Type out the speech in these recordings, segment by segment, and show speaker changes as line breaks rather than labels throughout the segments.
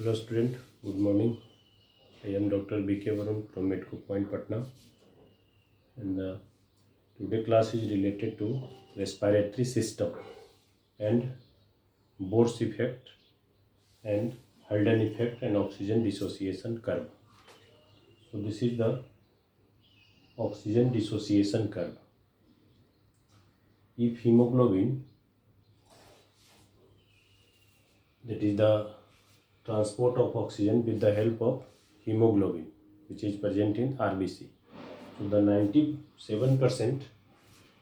Hello student, good morning. I am Dr. B.K. Varun from Medical Point, Patna, and today class is related to respiratory system and Bohr's effect and Haldane effect and oxygen dissociation curve. So this is the oxygen dissociation curve. If hemoglobin, that is the transport of oxygen with the help of hemoglobin, which is present in RBC. So the 97%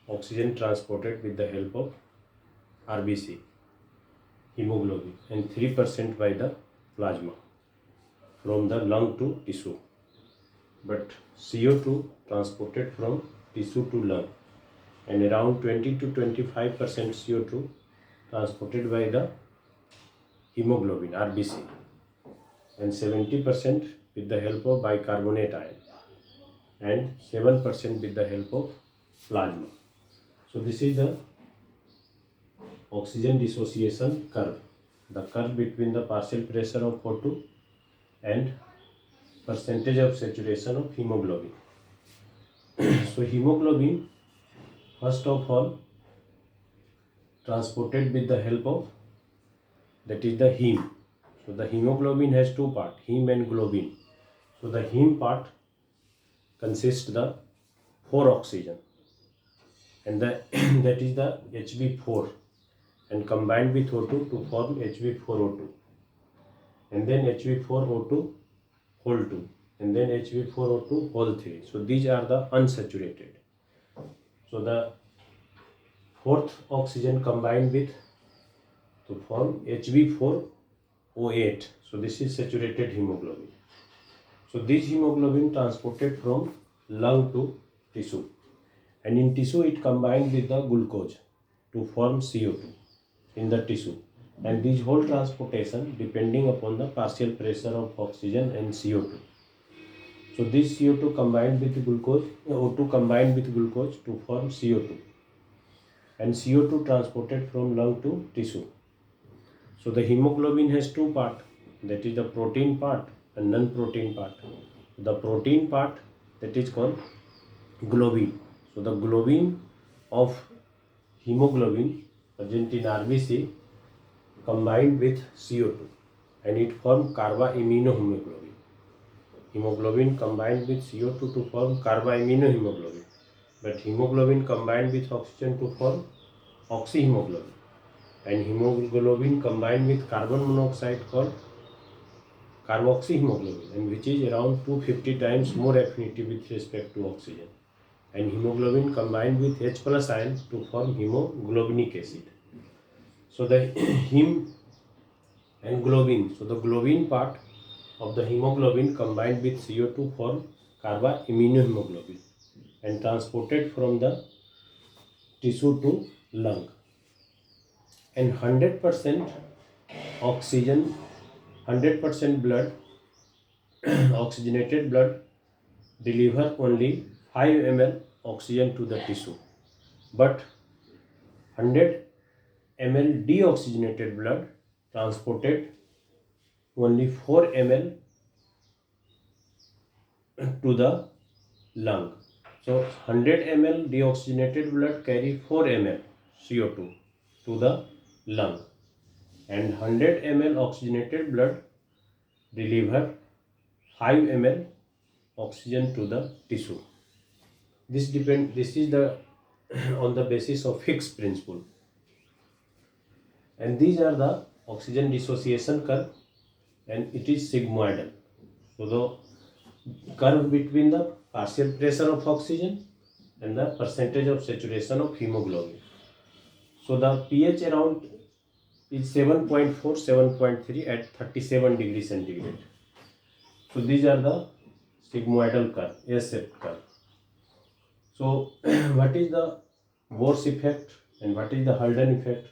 oxygen transported with the help of RBC, hemoglobin, and 3% by the plasma from the lung to tissue. But CO2 transported from tissue to lung, and around 20 to 25% CO2 transported by the hemoglobin, RBC, and 70% with the help of bicarbonate ion, and 7% with the help of plasma. So this is the oxygen dissociation curve, the curve between the partial pressure of O2 and percentage of saturation of hemoglobin. So hemoglobin, first of all, transported with the help of, that is the heme. So the hemoglobin has two parts, heme and globin. So the heme part consists the 4 oxygen, and that is the Hb4, and combined with O2 to form Hb4O2, and then Hb4O2 whole 2, and then Hb4O2 whole 3. So these are the unsaturated. So the fourth oxygen combined with to form Hb4O8. So this is saturated hemoglobin. So this hemoglobin transported from lung to tissue, and in tissue it combined with the glucose to form CO2 in the tissue, and this whole transportation depending upon the partial pressure of oxygen and CO2. So this CO2 combined with glucose, O2 combined with glucose to form CO2, and CO2 transported from lung to tissue. So the hemoglobin has two parts, that is the protein part and non-protein part. The protein part, that is called globin. So the globin of hemoglobin present in RBC combined with CO2, and it forms carboiminohemoglobin. Hemoglobin combined with CO2 to form carboiminohemoglobin, but hemoglobin combined with oxygen to form oxyhemoglobin, and hemoglobin combined with carbon monoxide called carboxyhemoglobin, and which is around 250 times more affinity with respect to oxygen, and hemoglobin combined with H plus ion to form hemoglobinic acid. So the heme and globin, so the globin part of the hemoglobin combined with CO2 form carboiminohemoglobin and transported from the tissue to lung, and 100% oxygen, 100% blood, oxygenated blood deliver only 5 ml oxygen to the tissue, but 100 ml deoxygenated blood transported only 4 ml to the lung. So 100 ml deoxygenated blood carry 4 ml CO2 to the lung, and 100 ml oxygenated blood deliver 5 ml oxygen to the tissue. This is the on the basis of Fick's principle, and these are the oxygen dissociation curve, and it is sigmoidal. So the curve between the partial pressure of oxygen and the percentage of saturation of hemoglobin. So the pH around is 7.4, 7.3 at 37 degrees centigrade. So these are the sigmoidal curve, S-shaped curve. So what is the Bohr's effect and what is the Haldane effect?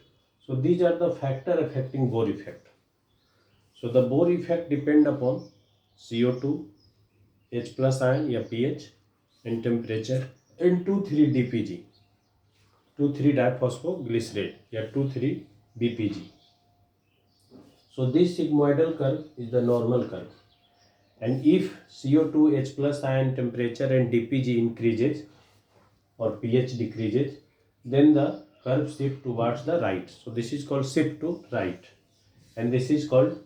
So these are the factor affecting Bohr effect. So the Bohr effect depend upon CO2, H plus ion या pH, and temperature, and 2,3-DPG, 2,3-diphosphoglycerate या 2,3-BPG. So this sigmoidal curve is the normal curve. And if CO2 H plus ion temperature and dPg increases or pH decreases, then the curve shift towards the right. So this is called shift to right, and this is called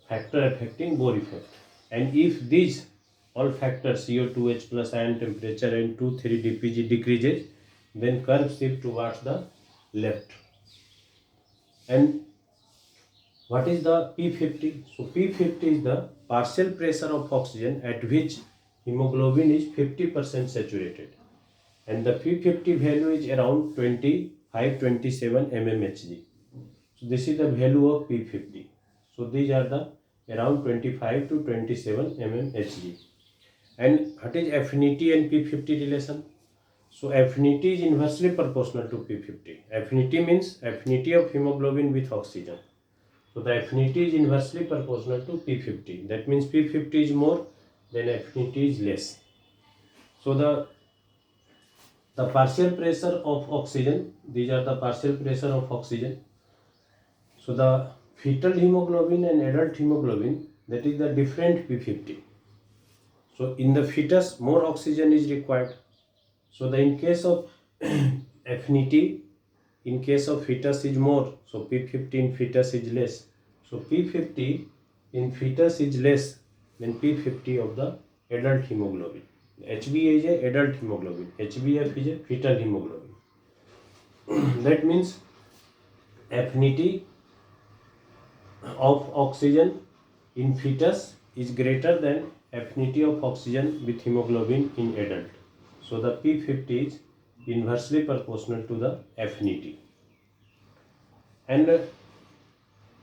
factor affecting Bohr effect. And if these all factors CO2 H plus ion temperature and 2,3 dPg decreases, then curve shift towards the left. And what is the P50? So P50 is the partial pressure of oxygen at which hemoglobin is 50% saturated, and the P50 value is around 25-27 mmHg. So this is the value of P50. So these are the around 25 to 27 mmHg. And what is affinity and P50 relation? So affinity is inversely proportional to P50. Affinity means affinity of hemoglobin with oxygen. So the affinity is inversely proportional to P50. That means P50 is more, then affinity is less. So the partial pressure of oxygen, these are the partial pressure of oxygen. So the fetal hemoglobin and adult hemoglobin, that is the different P50. So in the fetus more oxygen is required. So in case of affinity, in case of fetus is more, so P50 in fetus is less. So P50 in fetus is less than P50 of the adult hemoglobin. HbA is a adult hemoglobin, HbF is a fetal hemoglobin. That means affinity of oxygen in fetus is greater than affinity of oxygen with hemoglobin in adult. So the P50 is inversely proportional to the affinity. And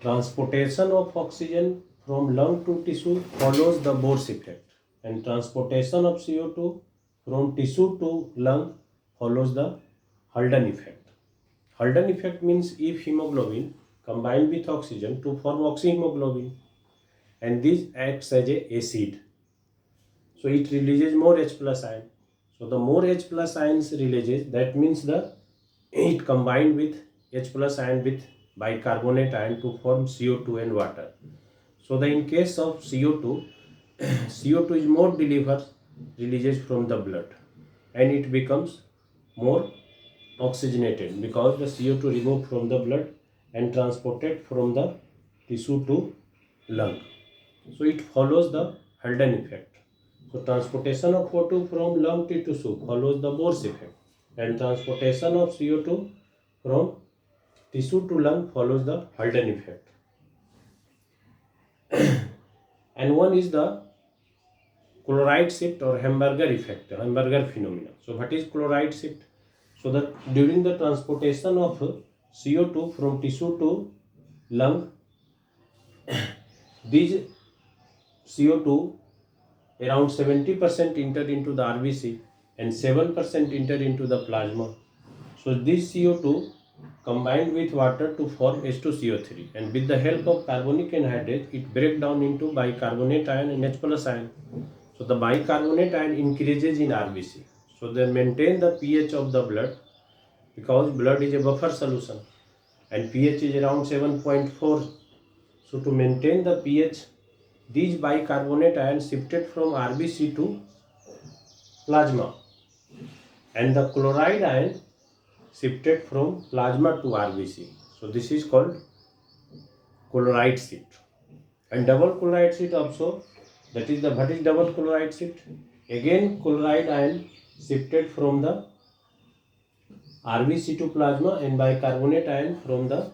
transportation of oxygen from lung to tissue follows the Bohr's effect, and transportation of CO2 from tissue to lung follows the Haldane effect. Haldane effect means if hemoglobin combined with oxygen to form oxyhemoglobin, and this acts as a acid. So it releases more H plus ion. So the more H plus ions releases, that means it combined with H plus ion with bicarbonate ion to form CO2 and water. So in case of CO2, CO2 is more releases from the blood, and it becomes more oxygenated because the CO2 removed from the blood and transported from the tissue to lung. So it follows the Haldane effect. So transportation of O2 from lung to tissue follows the Bohr's effect, and transportation of CO2 from tissue to lung follows the Haldane effect. And one is the chloride shift or Hamburger effect, Hamburger phenomena. So what is chloride shift? So that during the transportation of CO2 from tissue to lung, these CO2 around 70% enter into the RBC and 7% enter into the plasma. So this CO2 combined with water to form H2CO3, and with the help of carbonic anhydrase it breaks down into bicarbonate ion and H plus ion. So the bicarbonate ion increases in RBC. So they maintain the pH of the blood because blood is a buffer solution and pH is around 7.4. So to maintain the pH, these bicarbonate ions shifted from RBC to plasma, and the chloride ion shifted from plasma to RBC. So this is called chloride shift. And double chloride shift also, that is the what is double chloride shift? Again chloride ion shifted from the RBC to plasma and bicarbonate ion from the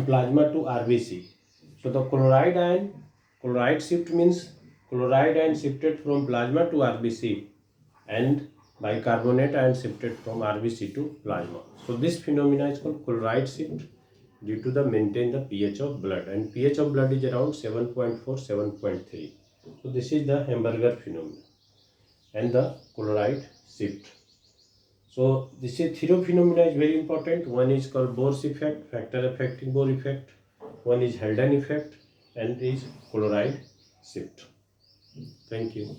plasma to RBC. So the chloride shift means chloride ion shifted from plasma to RBC and bicarbonate ion shifted from RBC to plasma. So this phenomena is called chloride shift due to the maintain the pH of blood, and pH of blood is around 7.4, 7.3. So this is the Hamburger phenomenon and the chloride shift. So this is three phenomena is very important. One is called Bohr's effect, factor affecting Bohr effect. One is Haldane effect, and is chloride shift. Thank you.